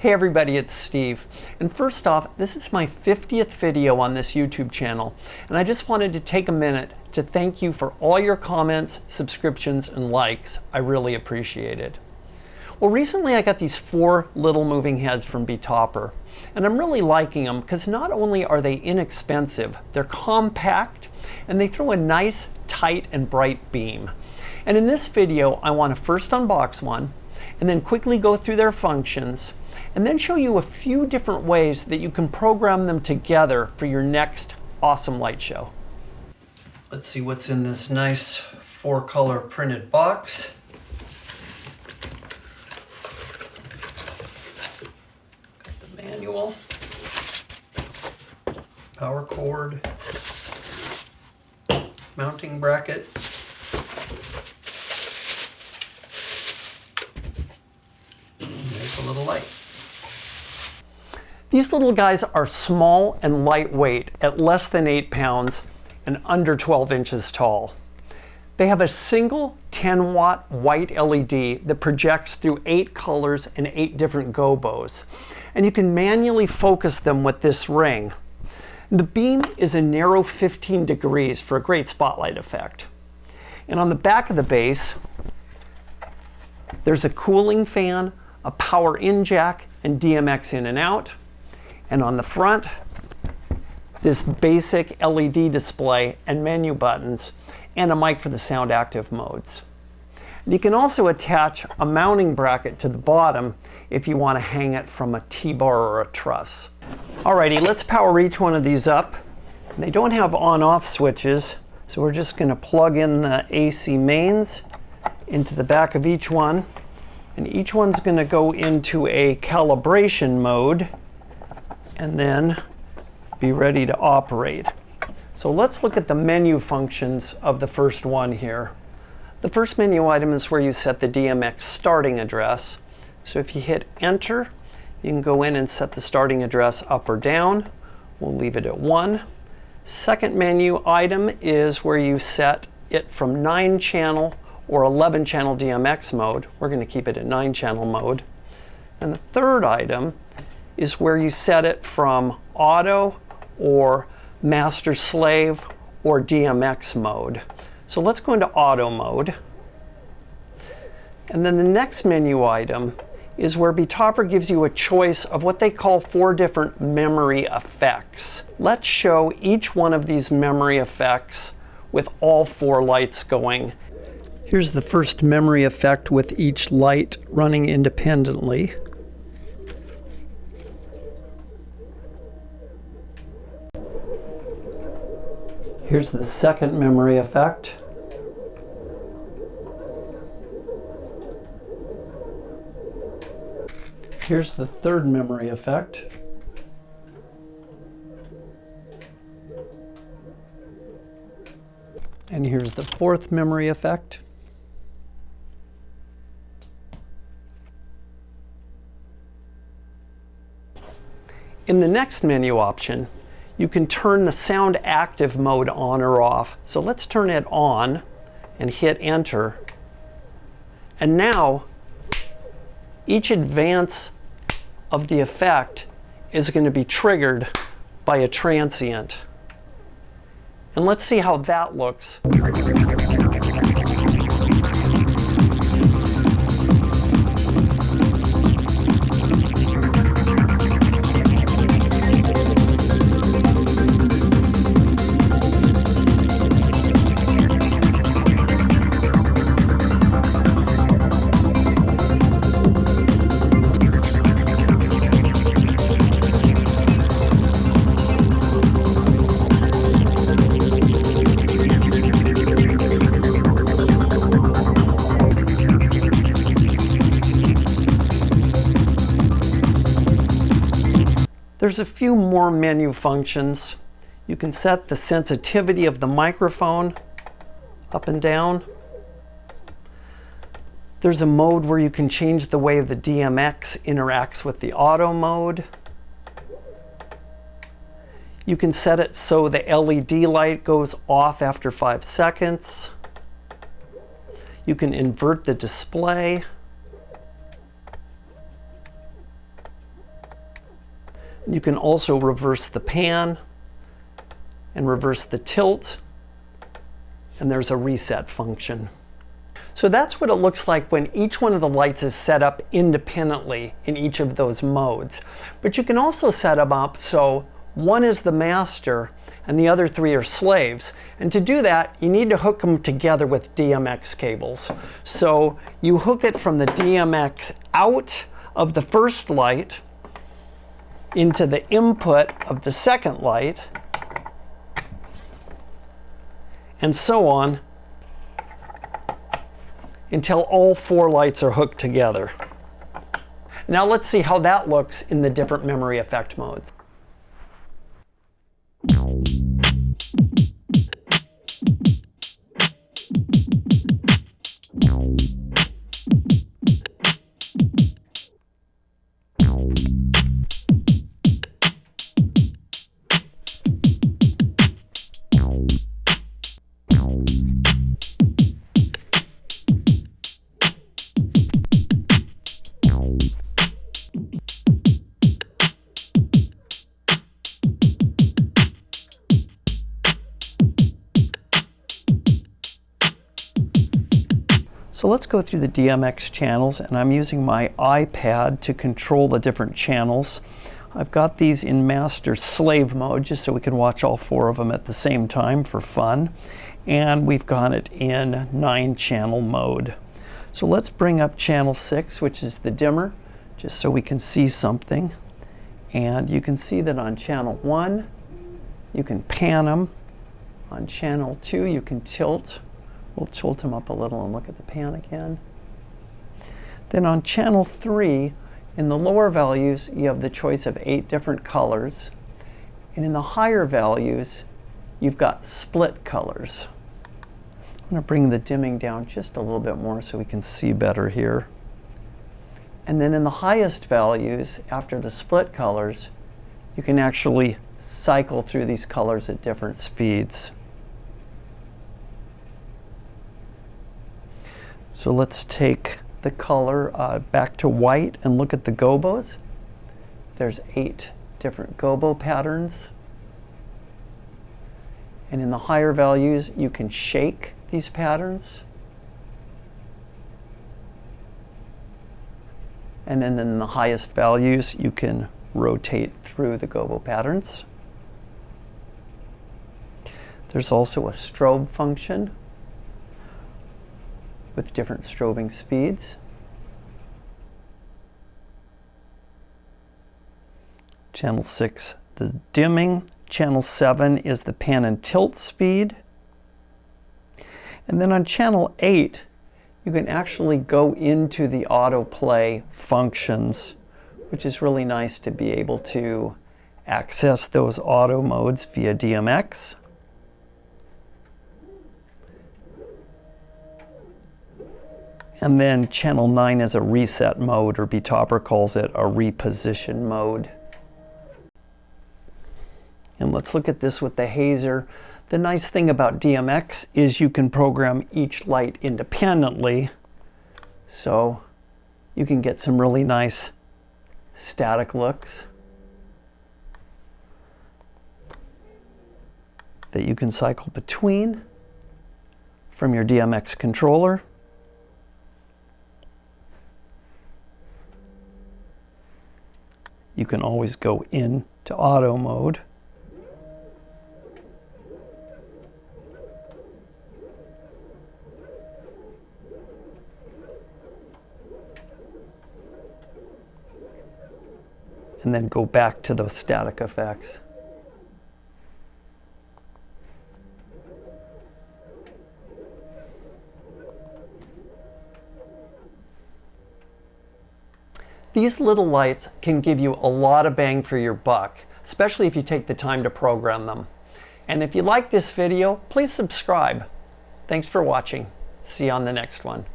Hey everybody, it's Steve. And first off, this is my 50th video on this YouTube channel. And I just wanted to take a minute to thank you for all your comments, subscriptions, and likes. I really appreciate it. Well, recently I got these 4 little moving heads from bTopper. And I'm really liking them because not only are they inexpensive, they're compact, and they throw a nice, tight, and bright beam. And in this video, I want to first unbox one, and then quickly go through their functions, and then show you a few different ways that you can program them together for your next awesome light show. Let's see what's in this nice 4-color printed box. Got the manual, power cord, mounting bracket, a little light. These little guys are small and lightweight at less than 8 pounds and under 12 inches tall. They have a single 10-watt white LED that projects through 8 colors and 8 different gobos. And you can manually focus them with this ring. The beam is a narrow 15 degrees for a great spotlight effect. And on the back of the base, there's a cooling fan, a power in jack, and DMX in and out. And on the front, this basic LED display and menu buttons, and a mic for the sound active modes. And you can also attach a mounting bracket to the bottom if you want to hang it from a T-bar or a truss. Alrighty, let's power each one of these up. They don't have on-off switches, so we're just going to plug in the AC mains into the back of each one. And each one's going to go into a calibration mode and then be ready to operate. So let's look at the menu functions of the first one here. The first menu item is where you set the DMX starting address. So if you hit enter, you can go in and set the starting address up or down. We'll leave it at 1. Second menu item is where you set it from 9-channel or 11-channel DMX mode. We're going to keep it at 9-channel mode. And the third item is where you set it from auto or master slave or DMX mode. So let's go into auto mode. And then the next menu item is where bTopper gives you a choice of what they call 4 different memory effects. Let's show each one of these memory effects with all 4 lights going. Here's the first memory effect with each light running independently. Here's the second memory effect. Here's the third memory effect. And here's the fourth memory effect. In the next menu option, you can turn the sound active mode on or off. So let's turn it on and hit enter. And now each advance of the effect is going to be triggered by a transient. And let's see how that looks. There's a few more menu functions. You can set the sensitivity of the microphone up and down. There's a mode where you can change the way the DMX interacts with the auto mode. You can set it so the LED light goes off after 5 seconds. You can invert the display. You can also reverse the pan and reverse the tilt, and there's a reset function. So that's what it looks like when each one of the lights is set up independently in each of those modes. But you can also set them up so one is the master and the other three are slaves. And to do that, you need to hook them together with DMX cables. So you hook it from the DMX out of the first light into the input of the second light, and so on until all four lights are hooked together. Now let's see how that looks in the different memory effect modes. So let's go through the DMX channels, and I'm using my iPad to control the different channels. I've got these in master slave mode just so we can watch all four of them at the same time for fun. And we've got it in 9-channel mode. So let's bring up channel 6, which is the dimmer, just so we can see something. And you can see that on channel 1, you can pan them. On channel 2, you can tilt. We'll tilt them up a little and look at the pan again. Then on channel 3, in the lower values, you have the choice of 8 different colors. And in the higher values, you've got split colors. I'm going to bring the dimming down just a little bit more so we can see better here. And then in the highest values, after the split colors, you can actually cycle through these colors at different speeds. So let's take the color back to white and look at the gobos. There's 8 different gobo patterns. And in the higher values, you can shake these patterns. And then in the highest values, you can rotate through the gobo patterns. There's also a strobe function with different strobing speeds. Channel 6, the dimming. Channel 7 is the pan and tilt speed. And then on channel 8, you can actually go into the autoplay functions, which is really nice to be able to access those auto modes via DMX. And then channel 9 is a reset mode, or bTopper calls it a reposition mode. And let's look at this with the hazer. The nice thing about DMX is you can program each light independently, so you can get some really nice static looks that you can cycle between from your DMX controller. You can always go into auto mode. And then go back to those static effects. These little lights can give you a lot of bang for your buck, especially if you take the time to program them. And if you like this video, please subscribe. Thanks for watching. See you on the next one.